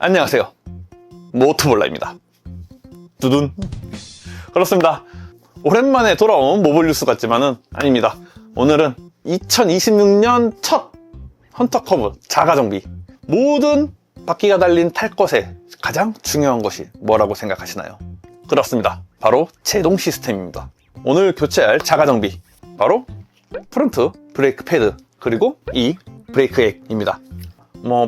안녕하세요, 모토볼라입니다. 두둔. 그렇습니다. 오랜만에 돌아온 모빌 뉴스 같지만은 아닙니다. 오늘은 2026년 첫 헌터커브 자가정비. 모든 바퀴가 달린 탈 것에 가장 중요한 것이 뭐라고 생각하시나요? 그렇습니다. 바로 제동 시스템입니다. 오늘 교체할 자가정비, 바로 프론트 브레이크 패드 그리고 이 브레이크 액입니다.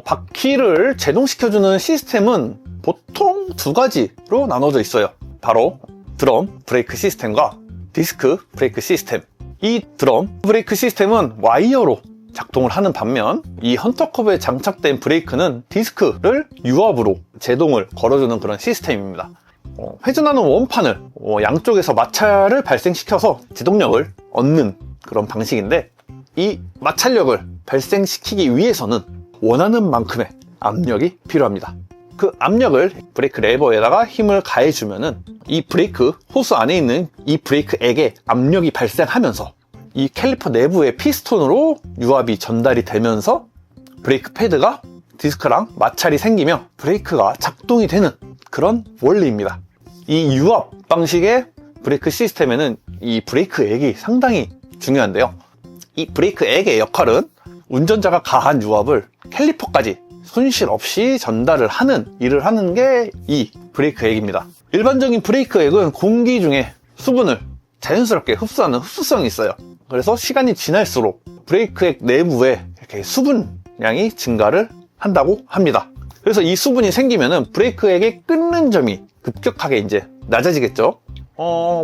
바퀴를 제동시켜주는 시스템은 보통 두 가지로 나눠져 있어요. 바로 드럼 브레이크 시스템과 디스크 브레이크 시스템. 이 드럼 브레이크 시스템은 와이어로 작동을 하는 반면 이 헌터커브에 장착된 브레이크는 디스크를 유압으로 제동을 걸어주는 그런 시스템입니다. 회전하는 원판을 양쪽에서 마찰을 발생시켜서 제동력을 얻는 그런 방식인데, 이 마찰력을 발생시키기 위해서는 원하는 만큼의 압력이 필요합니다. 그 압력을 브레이크 레버에다가 힘을 가해주면은 이 브레이크 호스 안에 있는 이 브레이크 액에 압력이 발생하면서 이 캘리퍼 내부의 피스톤으로 유압이 전달이 되면서 브레이크 패드가 디스크랑 마찰이 생기며 브레이크가 작동이 되는 그런 원리입니다. 이 유압 방식의 브레이크 시스템에는 이 브레이크 액이 상당히 중요한데요. 이 브레이크 액의 역할은 운전자가 가한 유압을 캘리퍼까지 손실 없이 전달을 하는 일을 하는 게 이 브레이크 액입니다. 일반적인 브레이크 액은 공기 중에 수분을 자연스럽게 흡수하는 흡수성이 있어요. 그래서 시간이 지날수록 브레이크 액 내부에 이렇게 수분량이 증가를 한다고 합니다. 그래서 이 수분이 생기면은 브레이크 액의 끊는 점이 급격하게 이제 낮아지겠죠.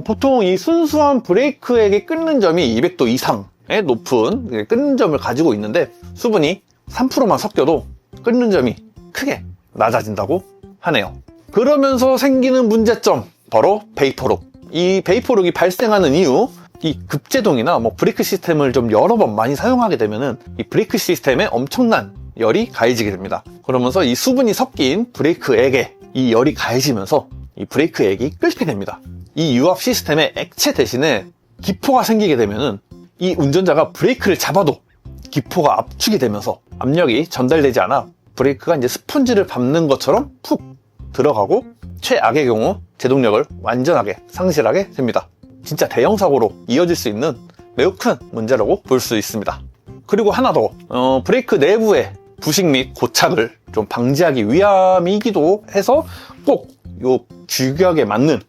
보통 이 순수한 브레이크 액의 끊는 점이 200도 이상의 높은 끊는 점을 가지고 있는데, 수분이 3%만 섞여도 끊는 점이 크게 낮아진다고 하네요. 그러면서 생기는 문제점, 바로 베이퍼룩. 이 베이퍼룩이 발생하는 이유, 이 급제동이나 브레이크 시스템을 좀 여러 번 많이 사용하게 되면은 이 브레이크 시스템에 엄청난 열이 가해지게 됩니다. 그러면서 이 수분이 섞인 브레이크 액에 이 열이 가해지면서 이 브레이크 액이 끓게 됩니다. 이 유압 시스템에 액체 대신에 기포가 생기게 되면은 이 운전자가 브레이크를 잡아도 기포가 압축이 되면서 압력이 전달되지 않아 브레이크가 이제 스펀지를 밟는 것처럼 푹 들어가고, 최악의 경우 제동력을 완전하게 상실하게 됩니다. 진짜 대형 사고로 이어질 수 있는 매우 큰 문제라고 볼 수 있습니다. 그리고 하나 더, 브레이크 내부의 부식 및 고착을 좀 방지하기 위함이기도 해서 꼭 이 규격에 맞는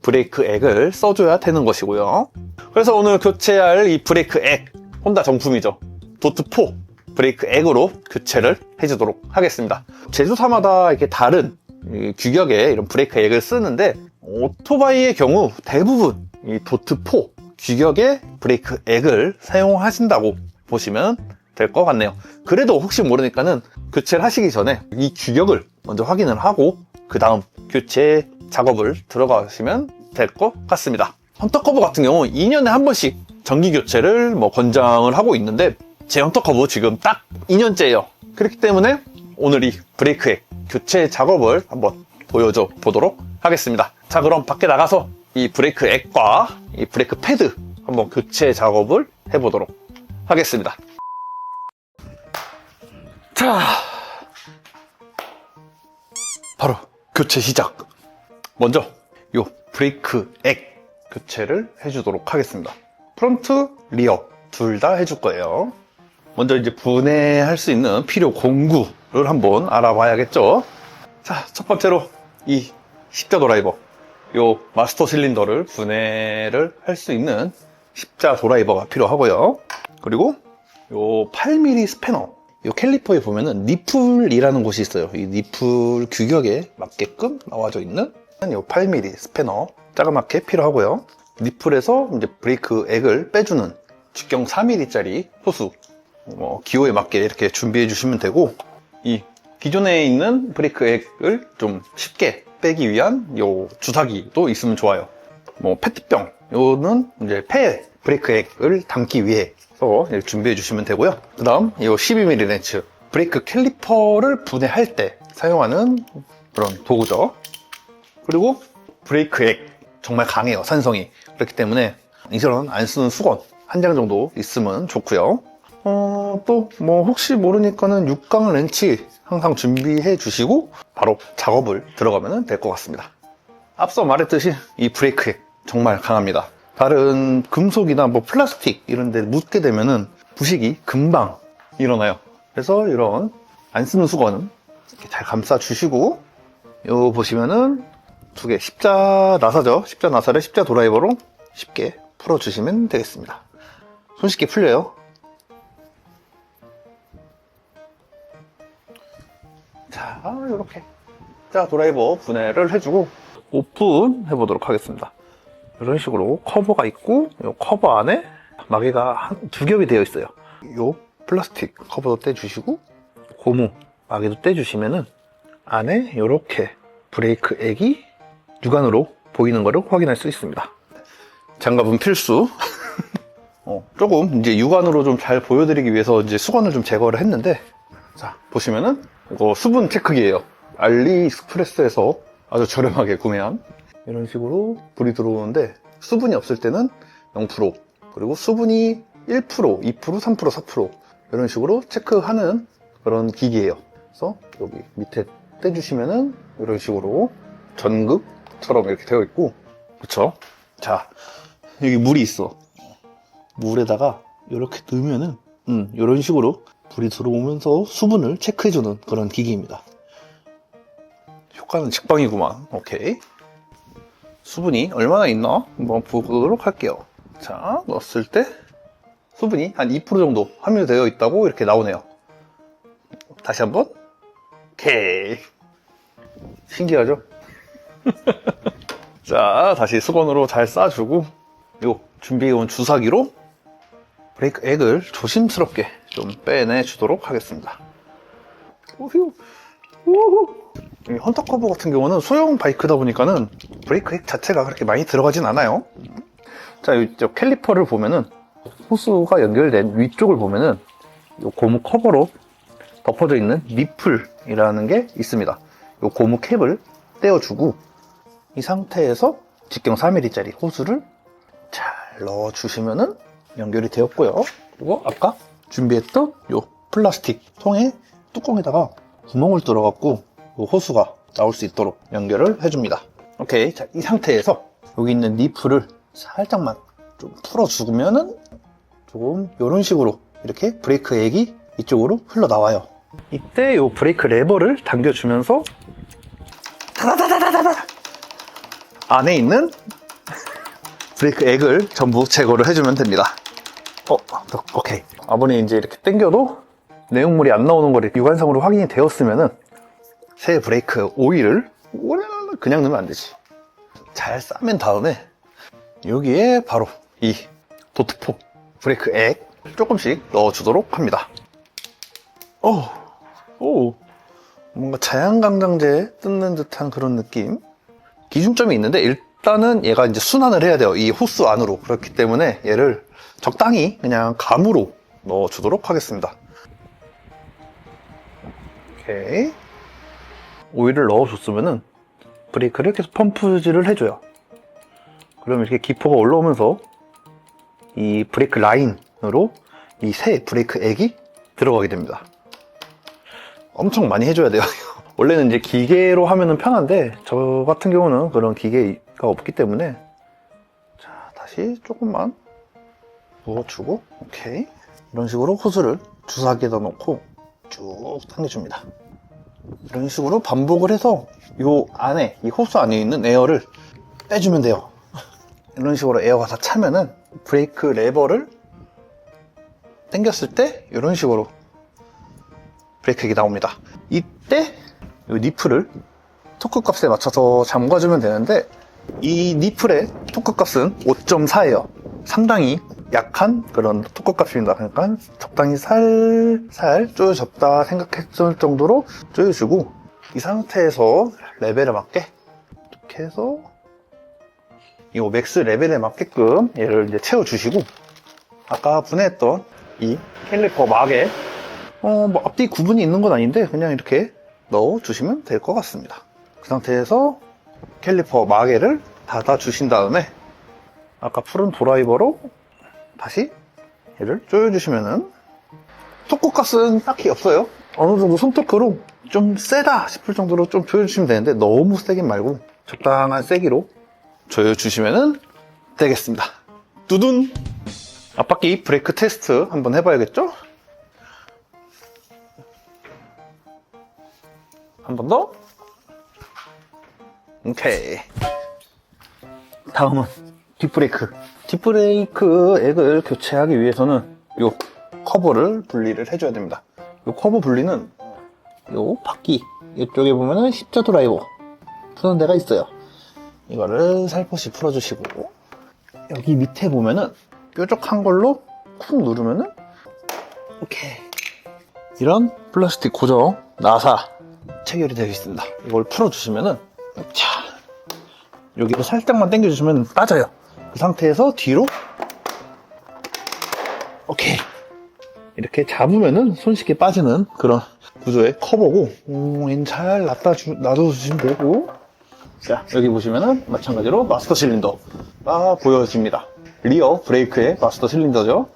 브레이크 액을 써줘야 되는 것이고요. 그래서 오늘 교체할 이 브레이크 액, 혼다 정품이죠. 도트4 브레이크 액으로 교체를 해주도록 하겠습니다. 제조사마다 이렇게 다른 규격의 이런 브레이크 액을 쓰는데, 오토바이의 경우 대부분 이 도트4 규격의 브레이크 액을 사용하신다고 보시면 될 것 같네요. 그래도 혹시 모르니까는 교체를 하시기 전에 이 규격을 먼저 확인을 하고 그 다음 교체 작업을 들어가시면 될 것 같습니다. 헌터커브 같은 경우 2년에 한 번씩 정기 교체를 권장을 하고 있는데, 제 헌터커브 지금 딱 2년째예요. 그렇기 때문에 오늘 이 브레이크 액 교체 작업을 한번 보여줘 보도록 하겠습니다. 자, 그럼 밖에 나가서 이 브레이크 액과 이 브레이크 패드 한번 교체 작업을 해보도록 하겠습니다. 자, 바로 교체 시작. 먼저 이 브레이크 액 교체를 해주도록 하겠습니다. 프론트, 리어 둘 다 해줄 거예요. 먼저 이제 분해할 수 있는 필요 공구를 한번 알아봐야겠죠. 자, 첫 번째로 이 십자 드라이버, 요 마스터 실린더를 분해를 할 수 있는 십자 드라이버가 필요하고요. 그리고 요 8mm 스패너, 요 캘리퍼에 보면은 니플이라는 곳이 있어요. 이 니플 규격에 맞게끔 나와져 있는 요 8mm 스패너 자그맣게 필요하고요. 니플에서 이제 브레이크 액을 빼주는 직경 4mm짜리 호수, 기호에 맞게 이렇게 준비해 주시면 되고, 이 기존에 있는 브레이크 액을 좀 쉽게 빼기 위한 요 주사기도 있으면 좋아요. 페트병, 요는 이제 폐 브레이크 액을 담기 위해서 준비해 주시면 되고요. 그 다음 요 12mm 렌치, 브레이크 캘리퍼를 분해할 때 사용하는 그런 도구죠. 그리고 브레이크 액, 정말 강해요, 산성이. 그렇기 때문에 이제는 안 쓰는 수건 한 장 정도 있으면 좋고요. 또 뭐 혹시 모르니까는 6강 렌치 항상 준비해 주시고 바로 작업을 들어가면 될 것 같습니다. 앞서 말했듯이 이 브레이크액 정말 강합니다. 다른 금속이나 뭐 플라스틱 이런 데 묻게 되면은 부식이 금방 일어나요. 그래서 이런 안 쓰는 수건 이렇게 잘 감싸 주시고, 요 보시면은 두 개 십자 나사죠. 십자 나사를 십자 드라이버로 쉽게 풀어 주시면 되겠습니다. 손쉽게 풀려요. 자, 이렇게 십자 드라이버 분해를 해주고 오픈 해보도록 하겠습니다. 이런 식으로 커버가 있고, 이 커버 안에 마개가 두 겹이 되어 있어요. 이 플라스틱 커버도 떼주시고 고무 마개도 떼주시면은 안에 이렇게 브레이크 액이 육안으로 보이는 것을 확인할 수 있습니다. 장갑은 필수. 조금 이제 육안으로 좀 잘 보여드리기 위해서 이제 수건을 좀 제거를 했는데, 자 보시면은 이거 수분 체크기예요. 알리익스프레스에서 아주 저렴하게 구매한 이런 식으로 불이 들어오는데, 수분이 없을 때는 0%, 그리고 수분이 1%, 2%, 3%, 4% 이런 식으로 체크하는 그런 기기예요. 그래서 여기 밑에 떼주시면은 이런 식으로 전극처럼 이렇게 되어 있고, 그쵸? 자, 여기 물이 있어. 물에다가 이렇게 넣으면은 이런 식으로 불이 들어오면서 수분을 체크해주는 그런 기기입니다. 효과는 직방이구만. 오케이. 수분이 얼마나 있나 한번 보도록 할게요. 자, 넣었을 때 수분이 한 2% 정도 함유되어 있다고 이렇게 나오네요. 다시 한번. 오케이. 신기하죠? 자, 다시 수건으로 잘 싸주고, 요 준비해온 주사기로 브레이크 액을 조심스럽게 좀 빼내 주도록 하겠습니다. 우후. 우후. 이 헌터커버 같은 경우는 소형 바이크다 보니까는 브레이크 액 자체가 그렇게 많이 들어가진 않아요. 자, 이 캘리퍼를 보면은 호스가 연결된 위쪽을 보면은 이 고무 커버로 덮어져 있는 니플이라는 게 있습니다. 이 고무 캡을 떼어주고, 이 상태에서 직경 4mm짜리 호스를 잘 넣어주시면은 연결이 되었고요. 그리고 아까 준비했던 이 플라스틱 통에 뚜껑에다가 구멍을 뚫어갖고 이 호스가 나올 수 있도록 연결을 해줍니다. 오케이. 자, 이 상태에서 여기 있는 니플을 살짝만 좀 풀어주면은 조금 이런 식으로 이렇게 브레이크 액이 이쪽으로 흘러나와요. 이때 이 브레이크 레버를 당겨주면서 다다다다다다 안에 있는 브레이크 액을 전부 제거를 해주면 됩니다. 오케이. 아버님 이제 이렇게 당겨도 내용물이 안 나오는 거를 육안상으로 확인이 되었으면은 새 브레이크 오일을 그냥 넣으면 안 되지. 잘 싸맨 다음에 여기에 바로 이 도트포 브레이크 액 조금씩 넣어주도록 합니다. 뭔가 자양강장제에 뜯는 듯한 그런 느낌. 기준점이 있는데 일단은 얘가 이제 순환을 해야 돼요. 이 호스 안으로. 그렇기 때문에 얘를 적당히 그냥 감으로 넣어주도록 하겠습니다. 오케이. 오일을 넣어줬으면은 브레이크를 계속 펌프질을 해줘요. 그럼 이렇게 기포가 올라오면서 이 브레이크 라인으로 이 새 브레이크 액이 들어가게 됩니다. 엄청 많이 해줘야 돼요. 원래는 이제 기계로 하면은 편한데 저 같은 경우는 그런 기계가 없기 때문에, 자, 다시 조금만 부어주고, 오케이. 이런 식으로 호스를 주사기에다 넣고 쭉 당겨줍니다. 이런 식으로 반복을 해서 이 안에, 이 호스 안에 있는 에어를 빼주면 돼요. 이런 식으로 에어가 다 차면은 브레이크 레버를 당겼을 때 이런 식으로 브레이크 액이 나옵니다. 이때 이 니플을 토크 값에 맞춰서 잠가주면 되는데, 이 니플의 토크 값은 5.4예요. 상당히 약한 그런 토크 값입니다. 그러니까 적당히 살살 조여졌다 생각했을 정도로 조여주고, 이 상태에서 레벨에 맞게 이렇게 해서 이 맥스 레벨에 맞게끔 얘를 이제 채워주시고, 아까 분해했던 이 캘리퍼 막에 뭐 앞뒤 구분이 있는 건 아닌데 그냥 이렇게 넣어주시면 될 것 같습니다. 그 상태에서 캘리퍼 마개를 닫아주신 다음에 아까 푸른 드라이버로 다시 얘를 조여주시면은 토크가스는 딱히 없어요. 어느 정도 손토크로 좀 세다 싶을 정도로 좀 조여주시면 되는데 너무 세긴 말고 적당한 세기로 조여주시면 되겠습니다. 두둔! 앞바퀴 브레이크 테스트 한번 해봐야겠죠? 한 번 더. 오케이. 다음은 뒷브레이크. 뒷브레이크 액을 교체하기 위해서는 요 커버를 분리를 해줘야 됩니다. 요 커버 분리는 요 바퀴 이쪽에 보면은 십자 드라이버 푸는 데가 있어요. 이거를 살포시 풀어주시고, 여기 밑에 보면은 뾰족한 걸로 쿵 누르면은 오케이, 이런 플라스틱 고정 나사 체결이 되어 있습니다. 이걸 풀어주시면은, 자, 여기로 살짝만 당겨주시면 빠져요. 그 상태에서 뒤로 오케이, 이렇게 잡으면은 손쉽게 빠지는 그런 구조의 커버고, 얘는 잘 놔둬주시면 되고, 자, 여기 보시면은 마찬가지로 마스터 실린더가 보여집니다. 리어 브레이크의 마스터 실린더죠.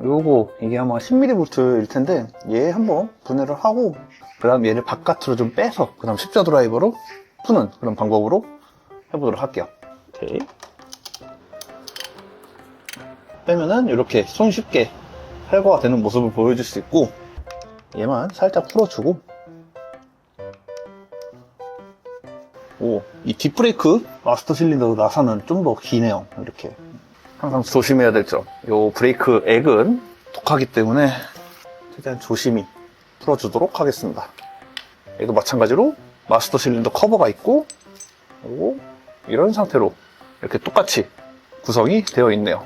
요거 이게 아마 10mm일 텐데 얘 한번 분해를 하고, 그 다음 얘를 바깥으로 좀 빼서 그 다음 십자 드라이버로 푸는 그런 방법으로 해보도록 할게요. 오케이. 빼면은 이렇게 손쉽게 탈거가 되는 모습을 보여줄 수 있고, 얘만 살짝 풀어주고, 이 뒷브레이크 마스터 실린더 나사는 좀 더 기네요. 이렇게 항상 조심해야 될 점, 요 브레이크 액은 독하기 때문에 최대한 조심히 풀어주도록 하겠습니다. 얘도 마찬가지로 마스터 실린더 커버가 있고, 그리고 이런 상태로 이렇게 똑같이 구성이 되어 있네요.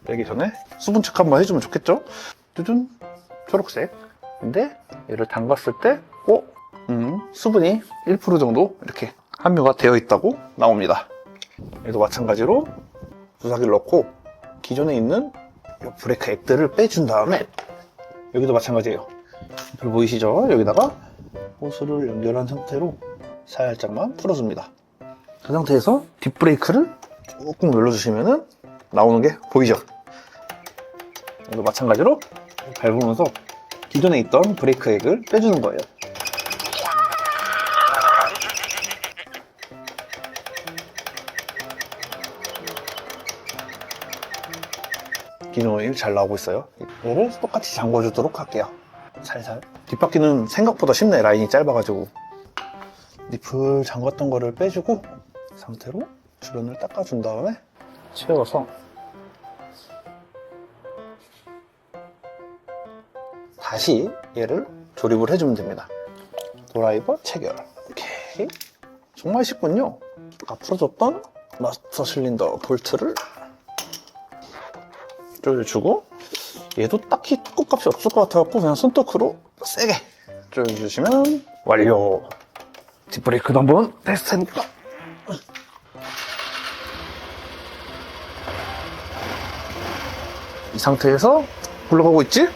빼기 전에 수분 체크 한번 해주면 좋겠죠? 뚜둔, 초록색. 근데 얘를 담갔을 때 수분이 1% 정도 이렇게 함유가 되어 있다고 나옵니다. 얘도 마찬가지로 주사기를 넣고 기존에 있는 이 브레이크 액들을 빼준 다음에, 여기도 마찬가지예요. 별 보이시죠? 여기다가 호스를 연결한 상태로 살짝만 풀어줍니다. 그 상태에서 뒷브레이크를 꾹꾹 눌러주시면 나오는 게 보이죠? 여기도 마찬가지로 밟으면서 기존에 있던 브레이크 액을 빼주는 거예요. 기존 오일 잘 나오고 있어요. 얘를 똑같이 잠궈주도록 할게요. 살살. 뒷바퀴는 생각보다 쉽네. 라인이 짧아가지고. 니플 잠갔던 거를 빼주고 이 상태로 주변을 닦아준 다음에 채워서 다시 얘를 조립을 해주면 됩니다. 드라이버 체결. 오케이. 정말 쉽군요. 앞으로 줬던 마스터 실린더 볼트를 조여주고, 얘도 딱히 뚜껑값이 없을 것 같아갖고 그냥 손토크로 세게 조여주시면 완료. 뒷브레이크도 한번 테스트 해볼까? 이 상태에서 굴러가고 있지?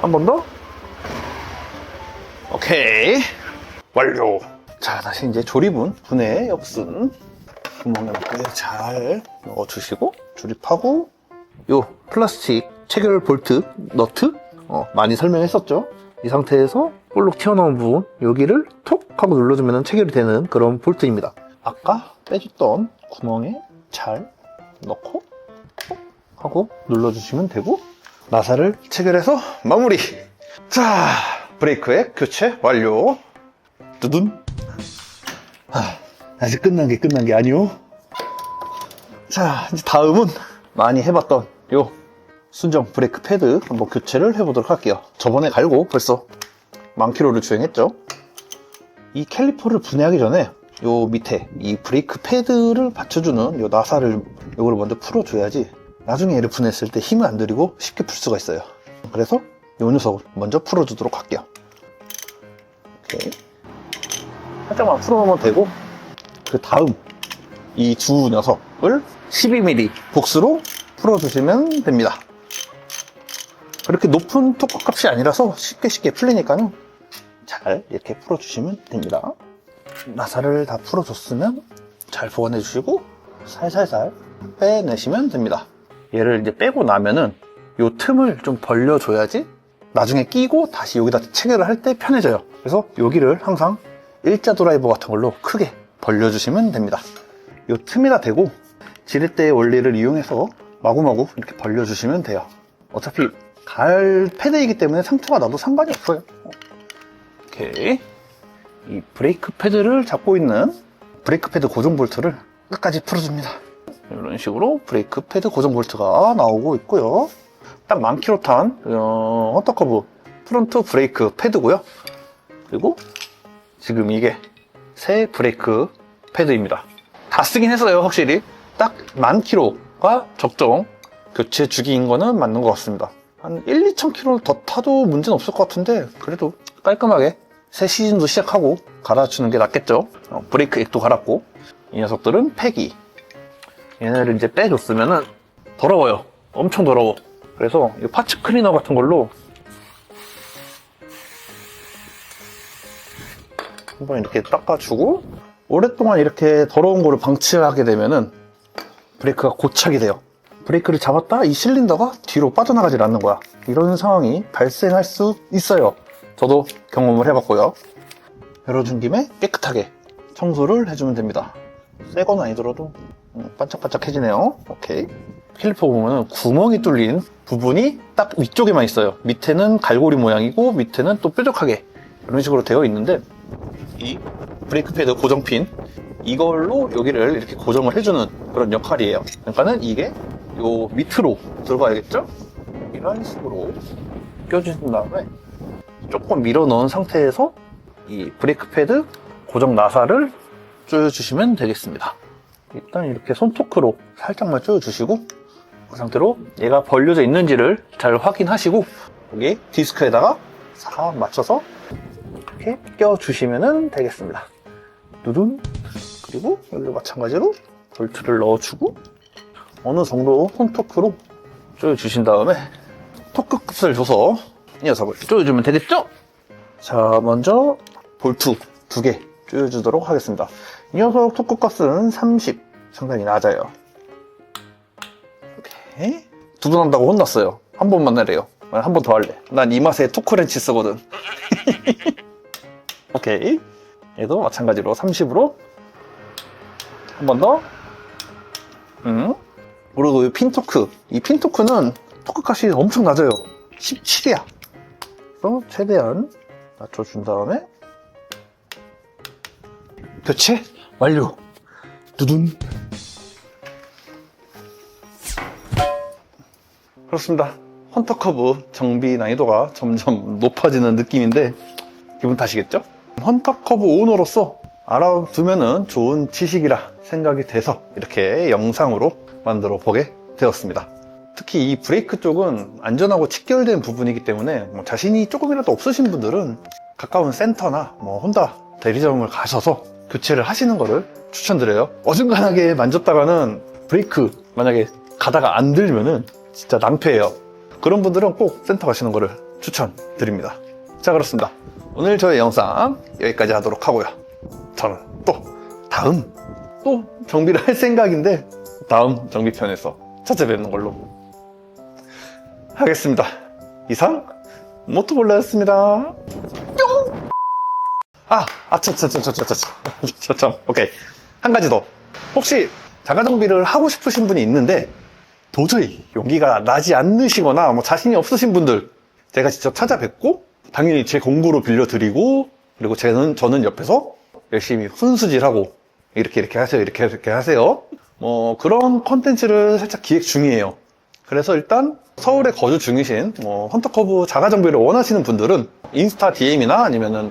한 번 더. 오케이, 완료. 자, 다시 이제 조립은 분해 역순 구멍에 맞게 잘 넣어주시고 조립하고, 요 플라스틱 체결 볼트 너트 많이 설명했었죠. 이 상태에서 볼록 튀어나온 부분 여기를 톡 하고 눌러주면 체결이 되는 그런 볼트입니다. 아까 빼줬던 구멍에 잘 넣고 톡 하고 눌러주시면 되고, 나사를 체결해서 마무리. 자, 브레이크액 교체 완료. 두둔. 아직 끝난 게 아니오. 자, 이제 다음은 많이 해봤던 요 순정 브레이크 패드 한번 교체를 해보도록 할게요. 저번에 갈고 벌써 10,000km를 주행했죠. 이 캘리퍼를 분해하기 전에 요 밑에 이 브레이크 패드를 받쳐주는 요 나사를 요걸 먼저 풀어줘야지 나중에 얘를 분해했을 때 힘을 안 들이고 쉽게 풀 수가 있어요. 그래서 요 녀석을 먼저 풀어주도록 할게요. 오케이. 살짝만 풀어놓으면 되고, 그 다음 이 두 녀석을 12mm 복수로 풀어주시면 됩니다. 그렇게 높은 토크 값이 아니라서 쉽게 풀리니까요, 잘 이렇게 풀어주시면 됩니다. 나사를 다 풀어줬으면 잘 보관해 주시고 살살살 빼내시면 됩니다. 얘를 이제 빼고 나면은 요 틈을 좀 벌려줘야지 나중에 끼고 다시 여기다 체결을 할 때 편해져요. 그래서 여기를 항상 일자 드라이버 같은 걸로 크게 벌려주시면 됩니다. 요 틈에다 대고 지렛대의 원리를 이용해서 마구마구 이렇게 벌려주시면 돼요. 어차피 갈 패드이기 때문에 상처가 나도 상관이 없어요. 오케이. 이 브레이크 패드를 잡고 있는 브레이크 패드 고정 볼트를 끝까지 풀어줍니다. 이런 식으로 브레이크 패드 고정 볼트가 나오고 있고요. 딱 10,000km 탄 헌터커브 프론트 브레이크 패드고요. 그리고 지금 이게 새 브레이크 패드입니다. 다 쓰긴 했어요. 확실히 딱 10,000km가 적정 교체 주기인 거는 맞는 것 같습니다. 한 1-2,000km 더 타도 문제는 없을 것 같은데 그래도 깔끔하게 새 시즌도 시작하고 갈아주는 게 낫겠죠. 브레이크 액도 갈았고 이 녀석들은 폐기. 얘네를 이제 빼줬으면은 더러워요. 엄청 더러워. 그래서 이 파츠 클리너 같은 걸로 한번 이렇게 닦아주고, 오랫동안 이렇게 더러운 거를 방치하게 되면은 브레이크가 고착이 돼요. 브레이크를 잡았다 이 실린더가 뒤로 빠져나가질 않는 거야. 이런 상황이 발생할 수 있어요. 저도 경험을 해봤고요. 열어준 김에 깨끗하게 청소를 해주면 됩니다. 새 건 아니더라도 반짝반짝해지네요. 오케이. 캘리퍼 보면은 구멍이 뚫린 부분이 딱 위쪽에만 있어요. 밑에는 갈고리 모양이고 밑에는 또 뾰족하게 이런 식으로 되어 있는데, 이 브레이크 패드 고정핀 이걸로 여기를 이렇게 고정을 해주는 그런 역할이에요. 그러니까는 이게 요 밑으로 들어가야겠죠? 이런 식으로 껴주신 다음에 조금 밀어 넣은 상태에서 이 브레이크 패드 고정 나사를 조여주시면 되겠습니다. 일단 이렇게 손토크로 살짝만 조여주시고, 그 상태로 얘가 벌려져 있는지를 잘 확인하시고 여기 디스크에다가 싹 맞춰서 이렇게 껴주시면 되겠습니다. 누둔. 그리고 여기도 마찬가지로 볼트를 넣어주고 어느 정도 손토크로 조여주신 다음에 토크 끝을 줘서 이 녀석을 조여주면 되겠죠? 자, 먼저 볼트 2개 조여주도록 하겠습니다. 이 녀석 토크 값은 30, 상당히 낮아요. 오케이. 2번 한다고 혼났어요. 한 번만 하래요. 한 번 더 할래. 난 이 맛에 토크렌치 쓰거든. 오케이. 얘도 마찬가지로 30으로 한 번 더. 그리고 이 핀토크. 이 핀토크는 토크 값이 엄청 낮아요. 17이야. 그래서 최대한 낮춰준 다음에 교체 완료. 두둔. 그렇습니다. 헌터커브 정비 난이도가 점점 높아지는 느낌인데 기분 탓이겠죠? 헌터커브 오너로서 알아두면은 좋은 지식이라 생각이 돼서 이렇게 영상으로 만들어 보게 되었습니다. 특히 이 브레이크 쪽은 안전하고 직결된 부분이기 때문에 자신이 조금이라도 없으신 분들은 가까운 센터나 혼다 대리점을 가셔서 교체를 하시는 거를 추천드려요. 어중간하게 만졌다가는 브레이크 만약에 가다가 안 들면은 진짜 낭패예요. 그런 분들은 꼭 센터 가시는 거를 추천드립니다. 자, 그렇습니다. 오늘 저의 영상 여기까지 하도록 하고요. 저는 다음 정비를 할 생각인데 다음 정비편에서 찾아뵙는 걸로 하겠습니다. 이상 모토볼라였습니다. 뿅! 참. 오케이. 한 가지 더. 혹시 자가 정비를 하고 싶으신 분이 있는데 도저히 용기가 나지 않으시거나 자신이 없으신 분들, 제가 직접 찾아뵙고 당연히 제 공구로 빌려드리고, 그리고 저는 옆에서 열심히 훈수질하고 이렇게 하세요, 이렇게 하세요. 그런 컨텐츠를 살짝 기획 중이에요. 그래서 일단 서울에 거주 중이신 헌터커브 자가 정비를 원하시는 분들은 인스타 DM이나 아니면은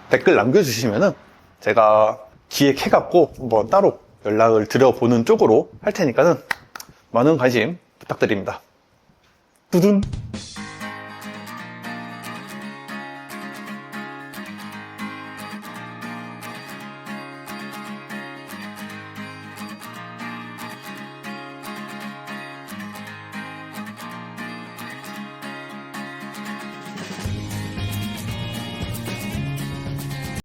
댓글 남겨주시면은 제가 기획해갖고 한번 따로 연락을 드려보는 쪽으로 할 테니까는 많은 관심 부탁드립니다. 두둔.